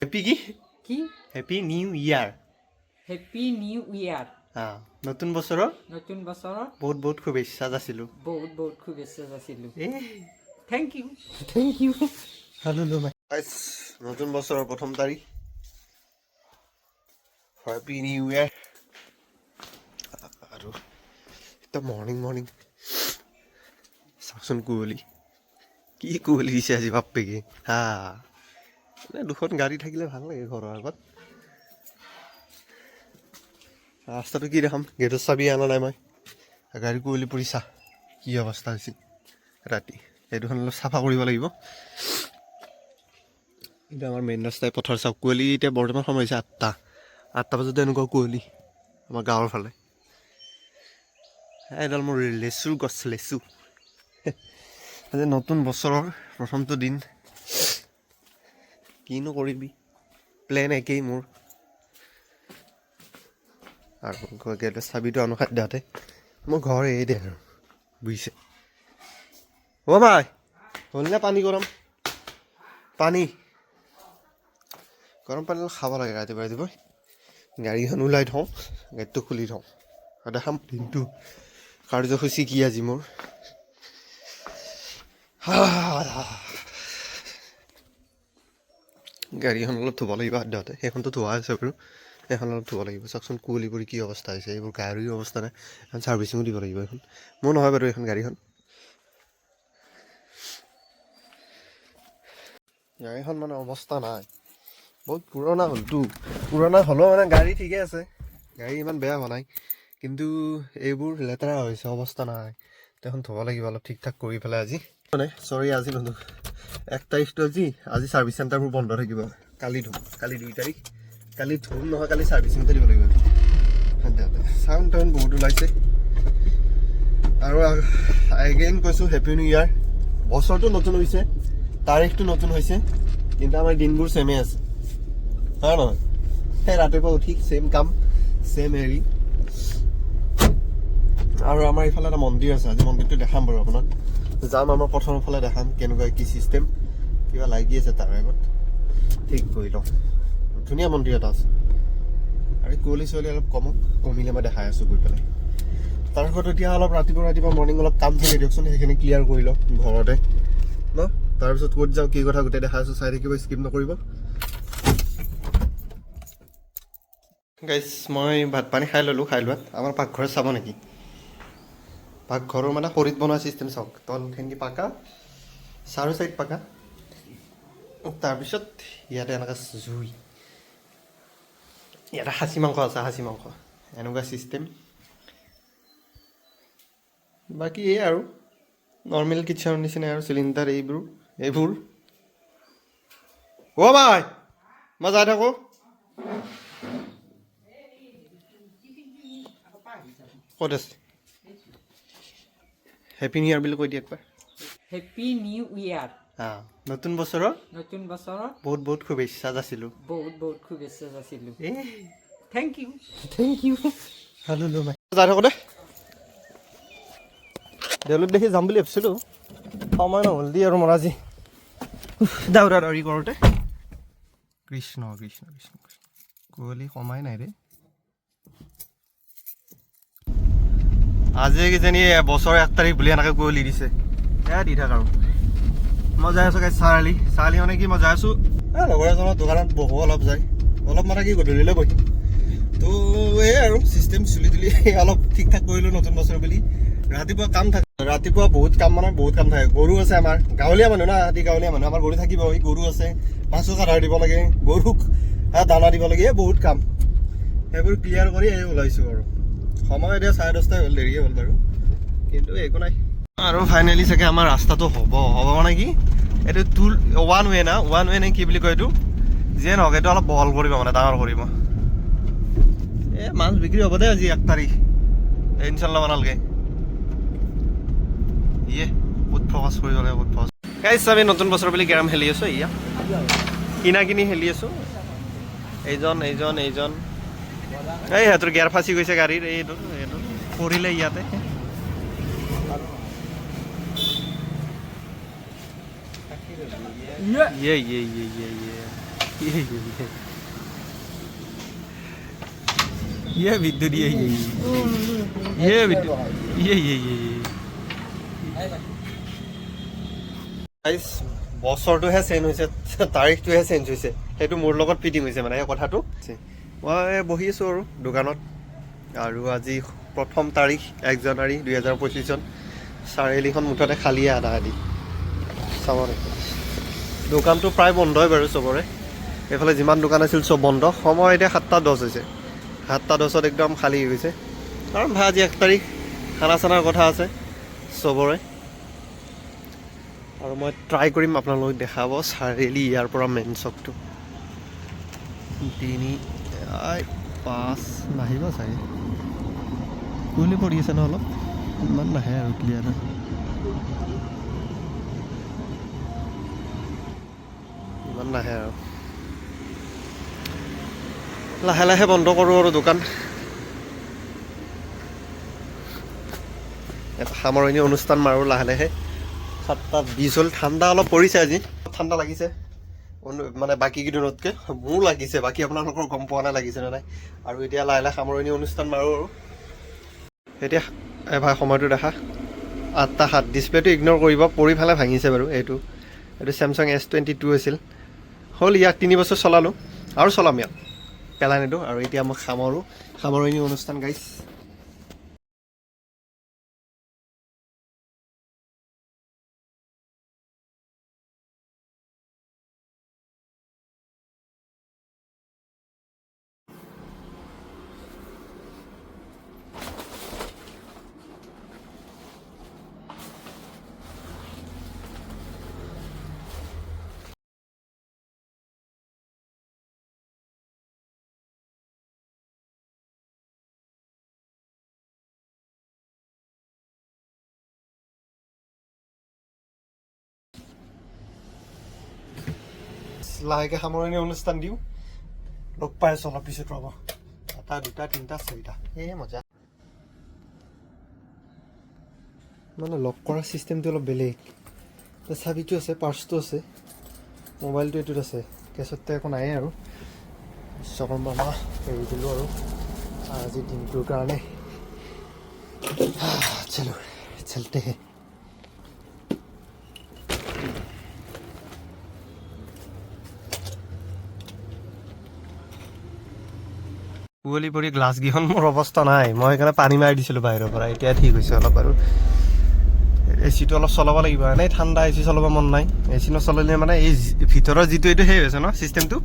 happy কি কি happy new ইয়াৰ happy new ইয়াৰ নতুন বছৰৰ নতুন বছৰৰ বহুত বহুত শুভেচ্ছা যাচিলোঁ বহুত বহুত শুভেচ্ছা যাচিলোঁ এই থেংক ইউ নতুন বছৰৰ প্ৰথম তাৰিখ হ্যাপি নিউ ইয়াৰ আৰু এটা মৰ্ণিং চাওকচোন কুঁৱলী কি কুঁৱলী দিছে আজি বাপেকে মানে দুখন গাড়ী থাকিলে ভাল লাগে ঘৰৰ আগত ৰাস্তাটো কি দেখাম গেটৰ চাবি অনা নাই মই গাড়ী কুঁৱলী পৰিছা কি অৱস্থা হৈছে ৰাতি এই দুখন অলপ চাফা কৰিব লাগিব এতিয়া আমাৰ মেইন ৰাস্তাই পথাৰ চাওক কুঁৱলী এতিয়া বৰ্তমান সময় হৈছে 8টা বজাতে এনেকুৱা কুঁৱলী আমাৰ গাঁৱৰ ফালে এডাল মোৰ লেচুৰ গছ লেচু আজি নতুন বছৰৰ প্ৰথমটো দিন কিনো কৰিবি প্লেন একেই মোৰ আৰু গেটৰ চাবিটো আনো খাদ্যহাতে মোৰ ঘৰ এই দে আৰু বুজিছে অ' মাই হ'লনে পানী গৰম পানী খাব লাগে ৰাতিপুৱা গাড়ীখন ওলাই থওঁ গেটটো খুলি থওঁ দেখাম দিনটো কাৰ্যসূচী কি আজি মোৰ গাড়ীখন অলপ ধুব লাগিব সাধ্যহতে সেইখনতো ধোৱা হৈছে বাৰু এখন অলপ ধুব লাগিব চাওকচোন কুঁৱলী পৰি কি অৱস্থা হৈছে এইবোৰ গাড়ীৰ অৱস্থা নাই এখন ছাৰ্ভিচিঙো দিব লাগিব এইখন মোৰ নহয় বাৰু এইখন গাড়ীখন মানে অৱস্থা নাই বহুত পুৰণা হ'লতো পুৰণা হ'লেও মানে গাড়ী ঠিকে আছে গাড়ী ইমান বেয়া হোৱা নাই কিন্তু এইবোৰ লেতেৰা হৈছে অৱস্থা নাই এখন ধুব লাগিব অলপ ঠিক ঠাক কৰি পেলাই আজি মানে চৰি আজি নধো 1 তাৰিখটো আজি ছাৰ্ভিচ চেণ্টাৰবোৰ বন্ধ থাকিব কালি 2 তাৰিখ কালি ধুম নহয় কালি ছাৰ্ভিচিঙতে দিব লাগিব চাউণ্ড টাউন বহুত ওলাইছে আৰু এগেইন কৈছোঁ হেপী নিউ ইয়াৰ বছৰটো নতুন হৈছে তাৰিখটো নতুন হৈছে কিন্তু আমাৰ দিনবোৰ ছেমে আছে হয় নহয় সেই ৰাতিপুৱা উঠি ছেম কাম ছেম হেৰি আৰু আমাৰ এইফালে এটা মন্দিৰ আছে আজি মন্দিৰটো দেখাম বাৰু আপোনাক যাম আমাৰ পথৰ ফালে দেখাম কেনেকুৱা কি চিষ্টেম কিবা লাগি আছে তাৰ আগত ঠিক কৰি লওঁ ধুনীয়া মন্দিৰ এটা আছে আৰু কুঁৱলী চুৱলী অলপ কমিলে মই দেখাই আছোঁ গৈ পেলাই তাৰ আগত এতিয়া অলপ ৰাতিপুৱা মৰ্ণিং অলপ কাম থাকে দিয়কচোন সেইখিনি ক্লিয়াৰ কৰি লওঁ ঘৰতে ন তাৰপিছত ক'ত যাওঁ কি কথা গোটেই দেখাই আছোঁ চাই থাকিব স্কিপ নকৰিব গাইজ মই ভাত পানী খাই ল'লোঁ খাই লোৱাত আমাৰ পাকঘৰত চাব নেকি পাকঘৰৰ মানে খৰিত বনোৱা চিষ্টেম চাওক তলখিনি পাকা চাৰো চাইড পাকা তাৰপিছত ইয়াতে এনেকুৱা জুই ইয়াতে খাচী মাংস আছে এনেকুৱা চিষ্টেম বাকী এই আৰু নৰ্মেল কিটচেনৰ নিচিনা আৰু চিলিণ্ডাৰ এইবোৰ অ' ভাই মই যাই থাকোঁ ক'ত আছে হেপী নিউ ইয়াৰ বুলি কৈ দিয়ে একবাৰ হেপী নিউ ইয়াৰ নতুন বছৰৰ বহুত বহুত শুভেচ্ছা যাচিলোঁ বহুত বহুত শুভেচ্ছা যাচিলোঁ এই থেংক ইউ যাই থাকোঁ দেউলত দেখি যাম বুলি ভাবিছিলোঁ সময় নহ'ল দি আৰু মোৰ আজি দাউৰা দাউৰি কৰোঁতে কৃষ্ণ কুঁৱলী কমাই নাই ৰে আজি কিজানি বছৰৰ 1 তাৰিখ বুলি এনেকৈ কুঁৱলী দিছে দি থাক আৰু মই যাই আছোঁ চাৰিআলি মানে কি মই যাই আছোঁ লগৰ এজনৰ দোকানত বহো অলপ মানে কি গধূলিলৈ বহিম তো এই আৰু চিষ্টেম চুলি তুলি অলপ ঠিক ঠাক কৰিলোঁ নতুন বছৰ বুলি ৰাতিপুৱা কাম থাকে ৰাতিপুৱা বহুত কাম থাকে গৰু আছে আমাৰ গাঁৱলীয়া মানুহ না গাঁৱলীয়া মানুহ আমাৰ গৰু থাকিব গৰু আছে মাছো আধাৰ দিব লাগে গৰুক দানা দিব লাগে বহুত কাম সেইবোৰ ক্লিয়াৰ কৰি ওলাইছোঁ আৰু সময় এতিয়া 10:30 হ'ল দেৰিয়ে হ'ল বাৰু কিন্তু একো নাই আৰু ফাইনেলি চাগে আমাৰ ৰাস্তাটো হ'ব মানে কি এইটো ওৱান ৱে নে কি বুলি কয় এইটো যিয়ে নহওক এইটো অলপ বহল কৰিব মানে ডাঙৰ কৰিব মাছ বিক্ৰী হ'ব দে আজি 1 তাৰিখ ইনশাল্লাহ বনালগে ক'ত ফ'কাছ কৰিব লাগে গাইজ আমি নতুন বছৰ বুলি কেৰম খেলি আছোঁ কিনি খেলি আছোঁ এইজন এই সিহঁতৰ গেৰ ফাঁচি গৈছে গাড়ীৰ এইটো পৰিলে ইয়াতে ये विद्युत ये विद्युत গাইজ বছৰটোহে চেঞ্জ হৈছে তাৰিখটোহে চেঞ্জ হৈছে সেইটো মোৰ লগত ফিটিং হৈছে মানে এই কথাটো মই বহি আছোঁ আৰু দোকানত আৰু আজি প্ৰথম তাৰিখ 1 জানুৱাৰী 2025 চন চাৰিআলিখন মুঠতে খালী আধা আধি চাব দোকানটো প্ৰায় বন্ধই বাৰু চবৰে এইফালে যিমান দোকান আছিল চব বন্ধ সময় এতিয়া 7:10 হৈছে 7:10 একদম খালী হৈ গৈছে কাৰণ ভাই আজি 1 তাৰিখ খানা চানাৰ কথা আছে চবৰে আৰু মই ট্ৰাই কৰিম আপোনালোকক দেখাব চাৰিআলি ইয়াৰ পৰা মেইন চকটো 3-5 নাহিব চাগে কুঁৱলী পৰি আছে ন অলপ ইমান নাহে আৰু ক্লিয়াৰ ইমান নাহে আৰু লাহে লাহে বন্ধ কৰোঁ আৰু দোকান এটা সামৰণি অনুষ্ঠান মাৰোঁ লাহে লাহে 7:20 হ'ল ঠাণ্ডা অলপ পৰিছে আজি ঠাণ্ডা লাগিছে মানে বাকী কেইদিনতকৈ মোৰ লাগিছে বাকী আপোনালোকৰ গম পোৱা নাই লাগিছে নে নাই আৰু এতিয়া লাহে লাহে সামৰণি অনুষ্ঠান মাৰোঁ আৰু এতিয়া এবাৰ সময়টো দেখা 8:07 ডিছপ্লেটো ইগন'ৰ কৰিব পৰি ফালে ভাঙিছে বাৰু এইটো চেমচাং S22 আছিল হ'ল ইয়াক 3 বছৰ চলালোঁ আৰু চলাম ইয়াক পেলাই নিদিওঁ আৰু এতিয়া মই সামৰণি অনুষ্ঠান গাইছ লাহেকৈ সামৰণি অনুষ্ঠান দিওঁ লগ পাই আছোঁ অলপ পিছত ৰ'ব 1 2 3 4টা মজা মানে লক কৰা চিষ্টেমটো অলপ বেলেগ চাবিটো আছে পাৰ্চটো আছে মোবাইলটো এইটোত আছে কেছতটো একো নাই আৰু বিশ্বকৰ্মা এৰি দিলোঁ আৰু আজি দিনটোৰ কাৰণে চলো চলতে হে কুঁৱলী পৰি গ্লাছকেইখন মোৰ অৱস্থা নাই মই সেইকাৰণে পানী মাৰি দিছিলোঁ বাহিৰৰ পৰা এতিয়া ঠিক হৈছে অলপ আৰু এচিটো অলপ চলাব লাগিব এনেই ঠাণ্ডা এচি চলাব মন নাই এচি নচলালে মানে এই ভিতৰৰ যিটো এইটো সেই হৈছে ন চিষ্টেমটো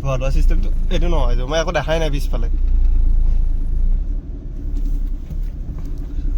ধোৱা চিষ্টেমটো এইটো নহয় মই একো দেখাই নাই পিছফালে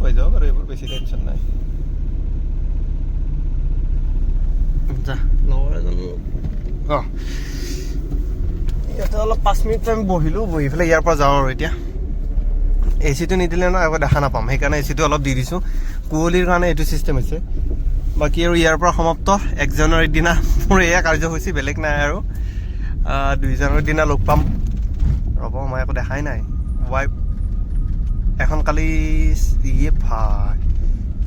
হৈ যাব বাৰু এইবোৰ বেছি টেনশ্যন নাই যা লগৰ এজন ইয়াতে অলপ 5 মিনিট টাইম বহি পেলাই ইয়াৰ পৰা যাওঁ আৰু এতিয়া এচিটো নিদিলে ন একো দেখা নাপাম সেইকাৰণে এচিটো অলপ দি দিছোঁ কুঁৱলীৰ কাৰণে এইটো চিষ্টেম হৈছে বাকী আৰু ইয়াৰ পৰা সমাপ্ত 1 জানুৱাৰীৰ দিনা মোৰ এয়া কাৰ্যসূচী বেলেগ নাই আৰু 2 জানুৱাৰীৰ দিনা লগ পাম ৰ'ব মই একো দেখাই নাই ৱাইফ এখন কালি ভাই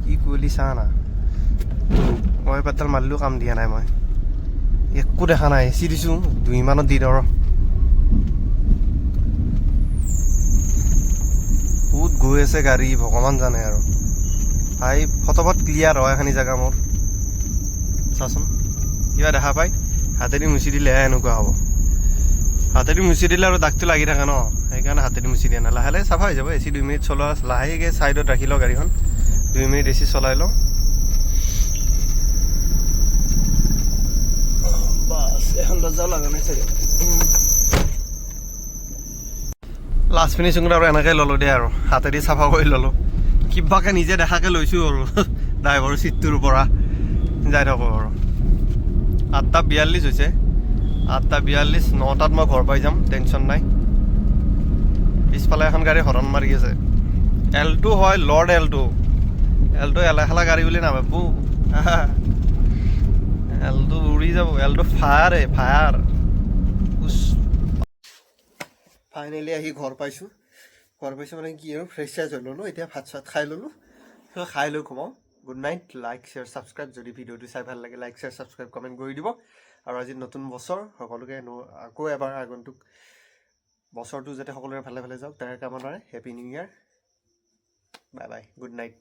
কি কুঁৱলী চা না মই পেট্ৰল মাৰিলেও কাম দিয়া নাই মই একো দেখা নাই এচি দিছোঁ 2 মানত দি ধৰ বহুত গৈ আছে গাড়ী ভগৱান জানে আৰু ভাই ফটোফট ক্লিয়াৰ হয় এখিনি জেগা মোৰ চাচোন কিবা দেখা পাই হাতেদি মুচি দিলেহে এনেকুৱা হ'ব হাতেদি মুচি দিলে আৰু দাগটো লাগি থাকে ন সেইকাৰণে হাতেদি মুচি দিয়া নাই লাহে লাহে চাফা হৈ যাব এচি 2 মিনিট চলোৱা লাহেকৈ ছাইডত ৰাখি লওঁ গাড়ীখন 2 মিনিট এচি চলাই লওঁ বাছ এখন দৰ্জা লগা নাই চাগে লাষ্ট ফিনিচিংটো আৰু এনেকৈ ল'লোঁ দে আৰু হাতেদি চাফা কৰি ল'লোঁ কিবাকৈ নিজে দেখাকৈ লৈছোঁ আৰু ড্ৰাইভাৰৰ ছিটটোৰ পৰা যাই থাকোঁ আৰু 8:42 হৈছে 8:42 9টাত মই ঘৰ পাই যাম টেনশ্যন নাই পিছফালে এখন গাড়ী হৰণ মাৰি আছে এলটো হয় লৰ্ড এলটো এলাখালা গাড়ী বুলি নাভাবোঁ এলটো উৰি যাব এলটো ফায়াৰ ফাইনেলি আহি ঘৰ পাইছোঁ মানে কি আৰু ফ্ৰেছ চেছ হৈ ল'লোঁ এতিয়া ভাত চাত খাই ল'লোঁ খাই লৈ ঘুমাওঁ good night like share subscribe যদি ভিডিঅ'টো চাই ভাল লাগে লাইক শ্বেয়াৰ ছাবস্ক্ৰাইব কমেণ্ট কৰি দিব আৰু আজি নতুন বছৰ সকলোকে আকৌ এবাৰ আগন্তুক বছৰটো যাতে সকলোৰে ভালে ভালে যাওক তাৰ কামনাৰে happy new year bye bye good night